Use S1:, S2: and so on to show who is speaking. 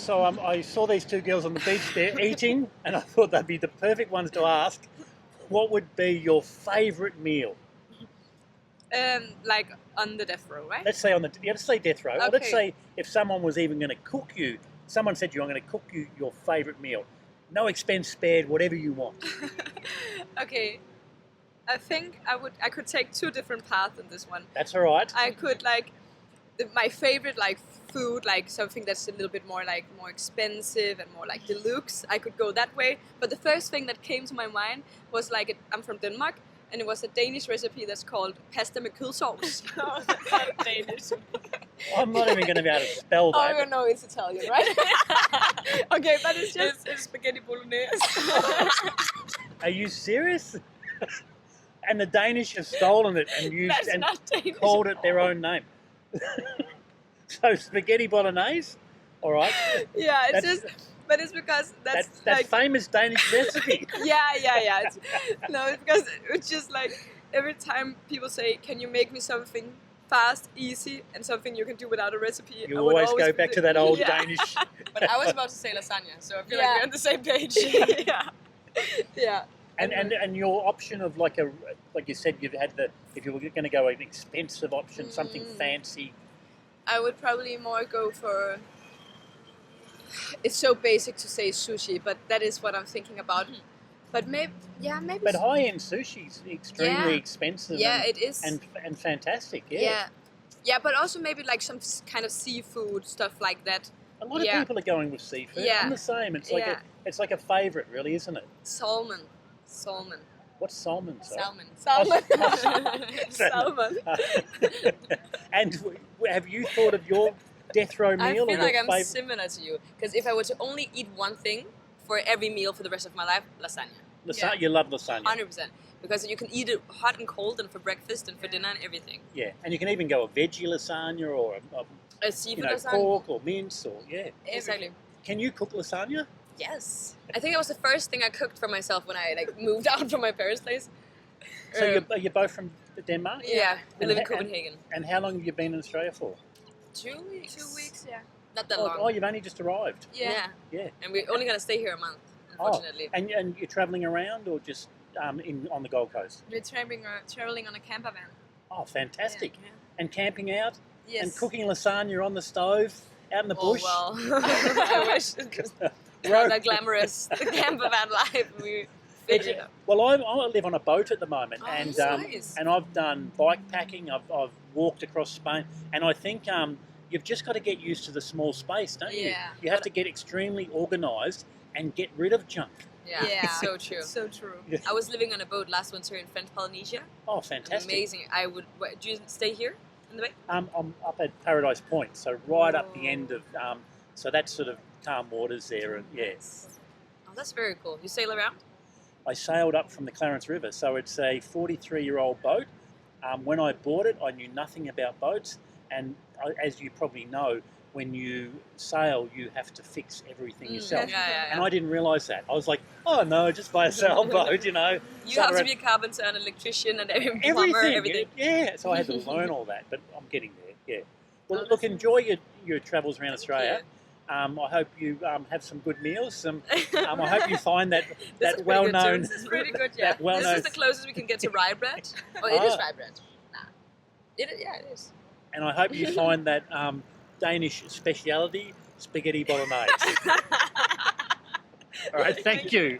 S1: So I saw these two girls on the beach there eating, and I thought they'd be the perfect ones to ask. What would be your favourite meal?
S2: Like on the death row, right?
S1: Let's say let's say death row.
S2: Okay.
S1: Or let's say if someone was even going to cook you, someone said to you, I'm going to cook you your favourite meal. No expense spared, whatever you want.
S2: Okay. I think I could take two different paths in this one.
S1: That's all right.
S2: I could my favorite food, like something that's a little bit more more expensive and more like deluxe. I could go that way. But the first thing that came to my mind was I'm from Denmark, and it was a Danish recipe that's called pasta med kødsovs.
S3: Oh, that's not Danish.
S1: I'm not even going to be able to spell that.
S2: Oh, no, it's Italian, right? Okay, but it's just...
S3: It's spaghetti bolognese.
S1: Are you serious? And the Danish have stolen it and used
S3: That's
S1: and
S3: not Danish
S1: called
S3: at
S1: it their
S3: all.
S1: own name. So spaghetti bolognese, all right.
S2: Yeah, but it's because that's
S1: famous Danish recipe.
S2: Yeah. It's because it's just every time people say, "Can you make me something fast, easy, and something you can do without a recipe?"
S1: You always go back to that old Danish.
S3: But I was about to say lasagna, so I feel like we're on the same page.
S2: Yeah.
S1: And your option of like you said, you've had if you were going to go an expensive option, something fancy.
S2: I would probably more go for. It's so basic to say sushi, but that is what I'm thinking about. But maybe.
S1: But high-end sushi's extremely expensive.
S2: Yeah, it is.
S1: And fantastic. Yeah.
S2: Yeah, but also maybe some kind of seafood stuff like that.
S1: A lot of people are going with seafood.
S2: Yeah.
S1: I'm the same. It's like a favourite, really, isn't it?
S2: Salmon.
S1: What's salmon? Sorry?
S3: Salmon.
S2: Salmon.
S3: Salmon.
S1: And have you thought of your death row meal?
S3: I feel
S1: or
S3: like
S1: your
S3: I'm
S1: favourite?
S3: similar to you, because if I were to only eat one thing for every meal for the rest of my life, lasagna.
S1: You love lasagna.
S3: 100%. Because you can eat it hot and cold and for breakfast and for dinner and everything.
S1: Yeah, and you can even go a veggie lasagna or
S3: A seafood lasagna.
S1: pork or mince or
S3: Exactly.
S1: Can you cook lasagna?
S3: Yes. I think it was the first thing I cooked for myself when I moved out from my parents' place.
S1: So you're both from Denmark?
S3: Yeah, we live in
S1: And-
S3: Copenhagen.
S1: And how long have you been in Australia for?
S3: 2 weeks.
S2: 2 weeks, yeah.
S3: Not that long.
S1: Oh, you've only just arrived.
S3: Yeah.
S1: Yeah.
S3: And we're only going to stay here a month, unfortunately.
S1: And you're travelling around or just on the Gold Coast?
S2: We're traveling on a campervan.
S1: Oh, fantastic.
S3: Yeah.
S1: And camping out?
S2: Yes.
S1: And cooking lasagna on the stove out in the bush?
S3: Oh, well. I wish.
S1: Road-
S3: Not glamorous. The campervan life. We figured it out.
S1: Well, I live on a boat at the moment,
S3: Oh,
S1: and
S3: that's nice.
S1: and I've done bike packing. I've walked across Spain, and I think you've just got to get used to the small space, don't you?
S3: Yeah.
S1: You have to get extremely organised and get rid of junk.
S3: Yeah, it's so true.
S2: So true.
S3: I was living on a boat last winter in French Polynesia.
S1: Oh, fantastic!
S3: Amazing. Do you stay here in the bay?
S1: I'm up at Paradise Point, so right up the end of so that's sort of calm waters there, and yes.
S3: Oh, that's very cool. You sail around?
S1: I sailed up from the Clarence River, so it's a 43-year-old boat. When I bought it, I knew nothing about boats, and as you probably know, when you sail, you have to fix everything yourself.
S3: Yeah.
S1: And I didn't realise that. I was like, oh no, just buy a sailboat,
S3: You have to be a carpenter and electrician and plumber, everything.
S1: Yeah, so I had to learn all that, but I'm getting there, yeah. Well, look, enjoy your travels around Australia. I hope you have some good meals. I hope you find that well-known...
S3: This is pretty good, yeah.
S1: that well-known-
S3: This is the closest we can get to rye bread. Oh, it is rye bread. Nah. It is.
S1: And I hope you find that Danish speciality, spaghetti bolognese. All right, thank you.